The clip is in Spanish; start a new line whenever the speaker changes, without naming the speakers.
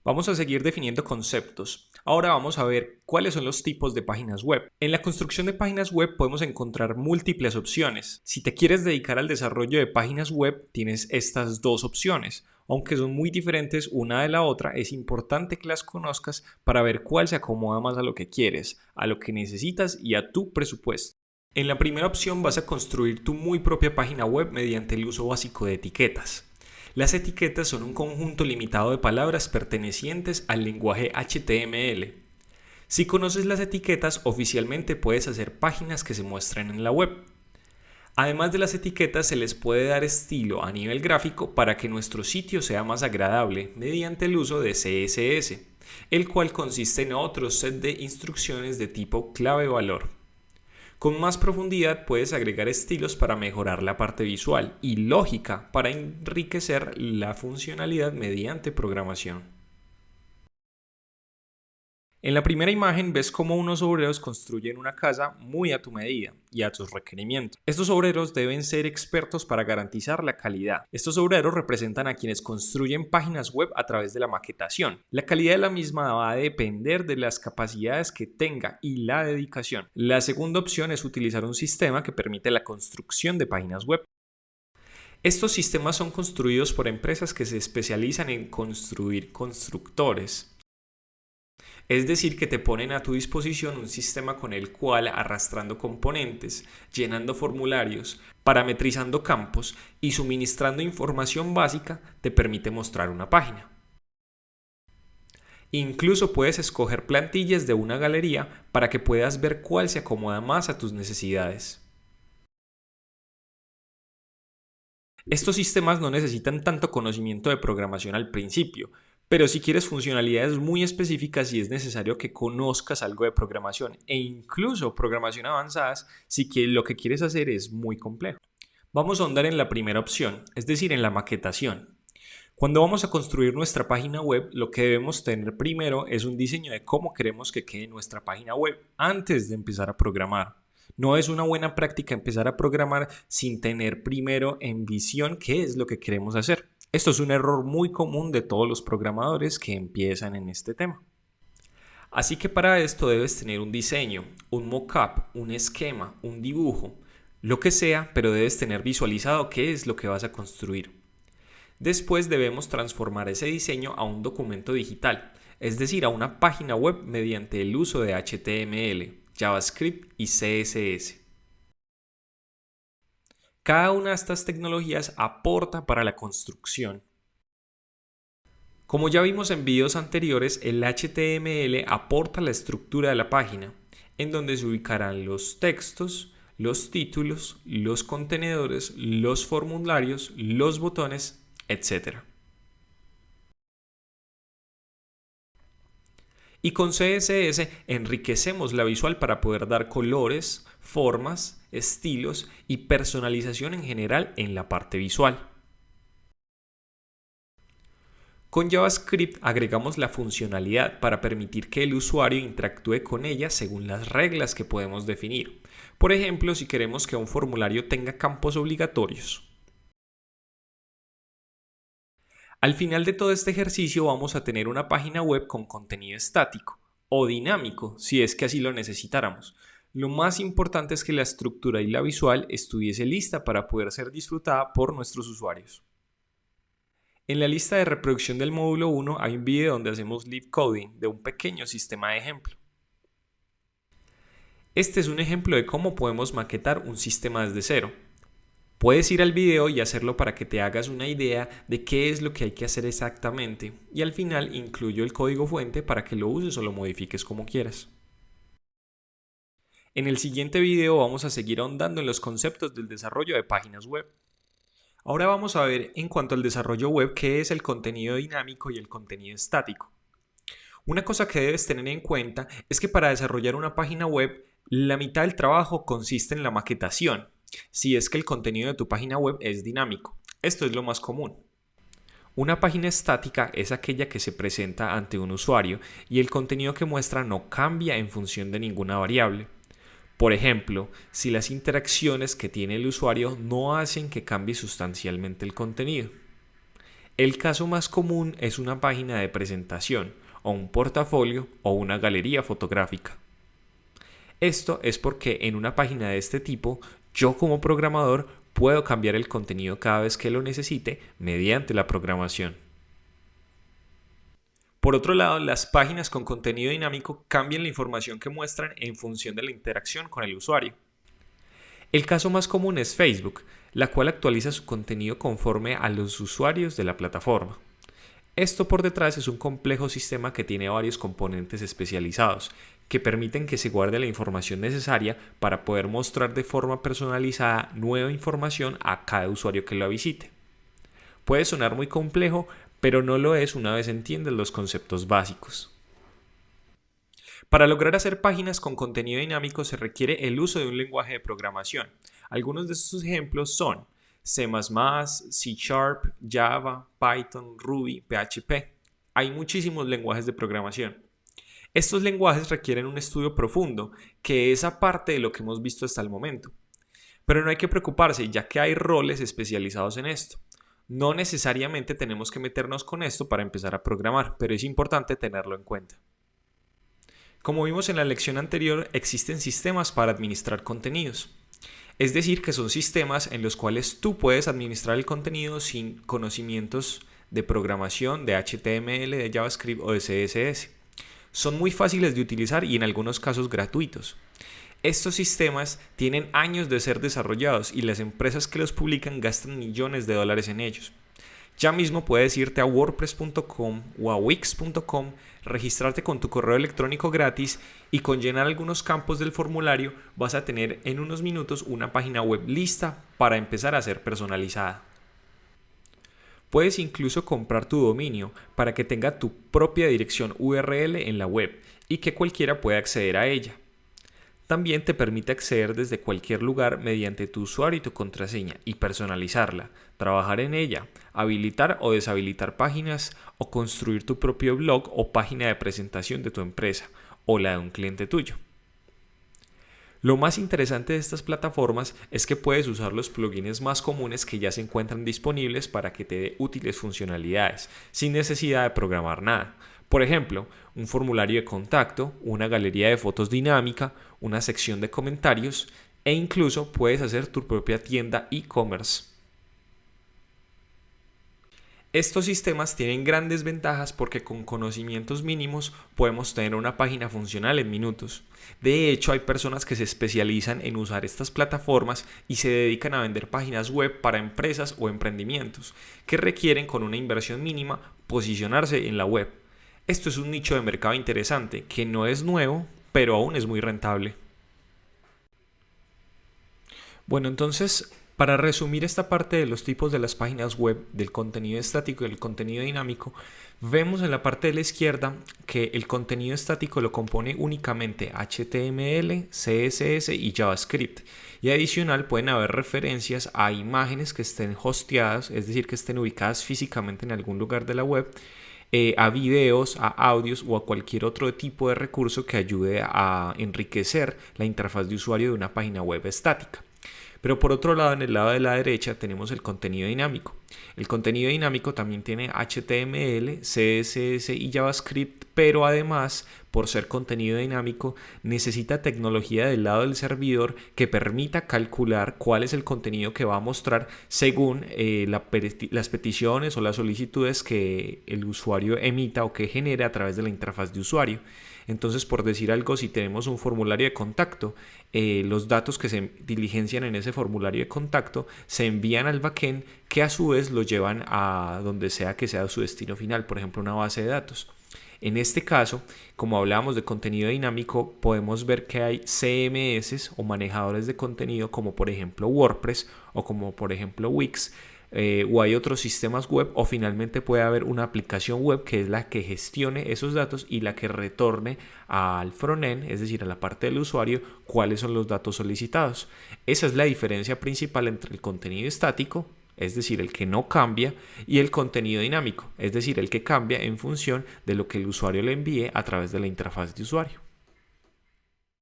Vamos a seguir definiendo conceptos. Ahora vamos a ver cuáles son los tipos de páginas web. En la construcción de páginas web podemos encontrar múltiples opciones. Si te quieres dedicar al desarrollo de páginas web, tienes estas dos opciones. Aunque son muy diferentes una de la otra, es importante que las conozcas para ver cuál se acomoda más a lo que quieres, a lo que necesitas y a tu presupuesto. En la primera opción vas a construir tu muy propia página web mediante el uso básico de etiquetas. Las etiquetas son un conjunto limitado de palabras pertenecientes al lenguaje HTML. Si conoces las etiquetas, oficialmente puedes hacer páginas que se muestren en la web. Además de las etiquetas, se les puede dar estilo a nivel gráfico para que nuestro sitio sea más agradable mediante el uso de CSS, el cual consiste en otro set de instrucciones de tipo clave-valor. Con más profundidad puedes agregar estilos para mejorar la parte visual y lógica para enriquecer la funcionalidad mediante programación. En la primera imagen ves cómo unos obreros construyen una casa muy a tu medida y a tus requerimientos. Estos obreros deben ser expertos para garantizar la calidad. Estos obreros representan a quienes construyen páginas web a través de la maquetación. La calidad de la misma va a depender de las capacidades que tenga y la dedicación. La segunda opción es utilizar un sistema que permite la construcción de páginas web. Estos sistemas son construidos por empresas que se especializan en construir constructores. Es decir, que te ponen a tu disposición un sistema con el cual, arrastrando componentes, llenando formularios, parametrizando campos y suministrando información básica, te permite mostrar una página. Incluso puedes escoger plantillas de una galería para que puedas ver cuál se acomoda más a tus necesidades. Estos sistemas no necesitan tanto conocimiento de programación al principio, pero si quieres funcionalidades muy específicas sí es necesario que conozcas algo de programación e incluso programación avanzadas si lo que quieres hacer es muy complejo. Vamos a ahondar en la primera opción, es decir, en la maquetación. Cuando vamos a construir nuestra página web, lo que debemos tener primero es un diseño de cómo queremos que quede nuestra página web antes de empezar a programar. No es una buena práctica empezar a programar sin tener primero en visión qué es lo que queremos hacer. Esto es un error muy común de todos los programadores que empiezan en este tema. Así que para esto debes tener un diseño, un mockup, un esquema, un dibujo, lo que sea, pero debes tener visualizado qué es lo que vas a construir. Después debemos transformar ese diseño a un documento digital, es decir, a una página web mediante el uso de HTML, JavaScript y CSS. Cada una de estas tecnologías aporta para la construcción. Como ya vimos en videos anteriores, el HTML aporta la estructura de la página, en donde se ubicarán los textos, los títulos, los contenedores, los formularios, los botones, etc. Y con CSS enriquecemos la visual para poder dar colores, formas, estilos y personalización en general en la parte visual. Con JavaScript agregamos la funcionalidad para permitir que el usuario interactúe con ella según las reglas que podemos definir. Por ejemplo, si queremos que un formulario tenga campos obligatorios. Al final de todo este ejercicio vamos a tener una página web con contenido estático o dinámico, si es que así lo necesitáramos. Lo más importante es que la estructura y la visual estuviese lista para poder ser disfrutada por nuestros usuarios. En la lista de reproducción del módulo 1 hay un video donde hacemos live coding de un pequeño sistema de ejemplo. Este es un ejemplo de cómo podemos maquetar un sistema desde cero. Puedes ir al video y hacerlo para que te hagas una idea de qué es lo que hay que hacer exactamente y al final incluyo el código fuente para que lo uses o lo modifiques como quieras. En el siguiente video vamos a seguir ahondando en los conceptos del desarrollo de páginas web. Ahora vamos a ver en cuanto al desarrollo web qué es el contenido dinámico y el contenido estático. Una cosa que debes tener en cuenta es que para desarrollar una página web, la mitad del trabajo consiste en la maquetación, si es que el contenido de tu página web es dinámico. Esto es lo más común. Una página estática es aquella que se presenta ante un usuario y el contenido que muestra no cambia en función de ninguna variable. Por ejemplo, si las interacciones que tiene el usuario no hacen que cambie sustancialmente el contenido. El caso más común es una página de presentación, o un portafolio, o una galería fotográfica. Esto es porque en una página de este tipo, yo como programador puedo cambiar el contenido cada vez que lo necesite mediante la programación. Por otro lado, las páginas con contenido dinámico cambian la información que muestran en función de la interacción con el usuario. El caso más común es Facebook, la cual actualiza su contenido conforme a los usuarios de la plataforma. Esto por detrás es un complejo sistema que tiene varios componentes especializados, que permiten que se guarde la información necesaria para poder mostrar de forma personalizada nueva información a cada usuario que la visite. Puede sonar muy complejo, pero no lo es una vez entiendes los conceptos básicos. Para lograr hacer páginas con contenido dinámico se requiere el uso de un lenguaje de programación. Algunos de estos ejemplos son C++, C#, Java, Python, Ruby, PHP. Hay muchísimos lenguajes de programación. Estos lenguajes requieren un estudio profundo, que es aparte de lo que hemos visto hasta el momento. Pero no hay que preocuparse, ya que hay roles especializados en esto. No necesariamente tenemos que meternos con esto para empezar a programar, pero es importante tenerlo en cuenta. Como vimos en la lección anterior, existen sistemas para administrar contenidos. Es decir, que son sistemas en los cuales tú puedes administrar el contenido sin conocimientos de programación, de HTML, de JavaScript o de CSS. Son muy fáciles de utilizar y en algunos casos gratuitos. Estos sistemas tienen años de ser desarrollados y las empresas que los publican gastan millones de dólares en ellos. Ya mismo puedes irte a wordpress.com o a wix.com, registrarte con tu correo electrónico gratis y con llenar algunos campos del formulario vas a tener en unos minutos una página web lista para empezar a ser personalizada. Puedes incluso comprar tu dominio para que tenga tu propia dirección URL en la web y que cualquiera pueda acceder a ella. También te permite acceder desde cualquier lugar mediante tu usuario y tu contraseña y personalizarla, trabajar en ella, habilitar o deshabilitar páginas o construir tu propio blog o página de presentación de tu empresa o la de un cliente tuyo. Lo más interesante de estas plataformas es que puedes usar los plugins más comunes que ya se encuentran disponibles para que te dé útiles funcionalidades, sin necesidad de programar nada. Por ejemplo, un formulario de contacto, una galería de fotos dinámica, una sección de comentarios e incluso puedes hacer tu propia tienda e-commerce. Estos sistemas tienen grandes ventajas porque con conocimientos mínimos podemos tener una página funcional en minutos. De hecho, hay personas que se especializan en usar estas plataformas y se dedican a vender páginas web para empresas o emprendimientos que requieren con una inversión mínima posicionarse en la web. Esto es un nicho de mercado interesante que no es nuevo, pero aún es muy rentable. Bueno, entonces, para resumir esta parte de los tipos de las páginas web, del contenido estático y del contenido dinámico, vemos en la parte de la izquierda que el contenido estático lo compone únicamente HTML, CSS y JavaScript. Y adicional pueden haber referencias a imágenes que estén hosteadas, es decir, que estén ubicadas físicamente en algún lugar de la web, a videos, a audios o a cualquier otro tipo de recurso que ayude a enriquecer la interfaz de usuario de una página web estática. Pero por otro lado, en el lado de la derecha tenemos el contenido dinámico. El contenido dinámico también tiene HTML, CSS y JavaScript, pero además, por ser contenido dinámico, necesita tecnología del lado del servidor que permita calcular cuál es el contenido que va a mostrar según las peticiones o las solicitudes que el usuario emita o que genere a través de la interfaz de usuario. Entonces, por decir algo, si tenemos un formulario de contacto, los datos que se diligencian en ese formulario de contacto se envían al backend, que a su vez lo llevan a donde sea que sea su destino final, por ejemplo, una base de datos. En este caso, como hablábamos de contenido dinámico, podemos ver que hay CMS o manejadores de contenido como por ejemplo WordPress o como por ejemplo Wix, o hay otros sistemas web, o finalmente puede haber una aplicación web que es la que gestione esos datos y la que retorne al frontend, es decir, a la parte del usuario, cuáles son los datos solicitados. Esa es la diferencia principal entre el contenido estático, es decir, el que no cambia, y el contenido dinámico, es decir, el que cambia en función de lo que el usuario le envíe a través de la interfaz de usuario.